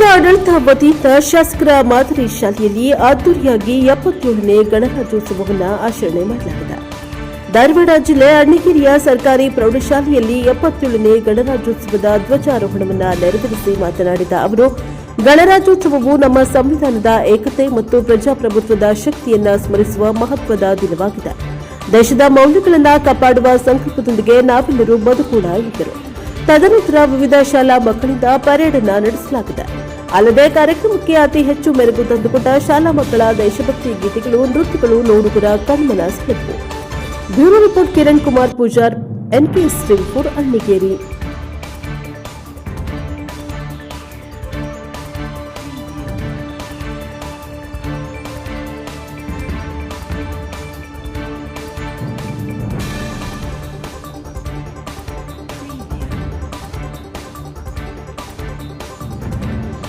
ತಾಲೂಕು ಆಡಳಿತ ವತಿಯಿಂದ ಶಾಸಕರ ಮಾದರಿ ಶಾಲೆಯಲ್ಲಿ ಅದ್ದೂರಿಯಾಗಿ 77ನೇ ಗಣರಾಜ್ಯೋತ್ಸವವನ್ನು ಆಚರಣೆ ಮಾಡಲಾಗಿದೆ. ಧಾರವಾಡ ಜಿಲ್ಲೆ ಅಣ್ಣಿಗೇರಿಯ ಸರ್ಕಾರಿ ಪ್ರೌಢಶಾಲೆಯಲ್ಲಿ 77ನೇ ಗಣರಾಜ್ಯೋತ್ಸವದ ಧ್ವಜಾರೋಹಣವನ್ನು ನೆರವೇರಿಸಿ ಮಾತನಾಡಿದ ಅವರು, ಗಣರಾಜ್ಯೋತ್ಸವವು ನಮ್ಮ ಸಂವಿಧಾನದ ಏಕತೆ ಮತ್ತು ಪ್ರಜಾಪ್ರಭುತ್ವದ ಶಕ್ತಿಯನ್ನು ಸ್ಮರಿಸುವ ಮಹತ್ವದ ದಿನವಾಗಿದೆ. ದೇಶದ ಮೌಲ್ಯಗಳನ್ನು ಕಾಪಾಡುವ ಸಂಕಲ್ಪದೊಂದಿಗೆ ನಾವೆಲ್ಲರೂ ಬದುಕೂಡ ಇದ್ದರು. ತದನಂತರ ವಿವಿಧ ಶಾಲಾ ಮಕ್ಕಳಿಂದ ಪರೇಡ್ ಅನ್ನು ನಡೆಸಲಾಗಿದೆ. ಅಲ್ಲದೆ ಕಾರ್ಯಕ್ರಮಕ್ಕೆ ಅತಿ ಹೆಚ್ಚು ಮೆರುಗು ತಂದುಕೊಟ್ಟ ಶಾಲಾ ಮಕ್ಕಳ ದೇಶಭಕ್ತಿ ಗೀತೆಗಳು, ನೃತ್ಯಗಳು ನೋಡುಗರ ಕಣ್ಮನ ಸೆಳೆದವು. Bureau report Kiran Kumar Pujar, NK Stream 4 Annigeri.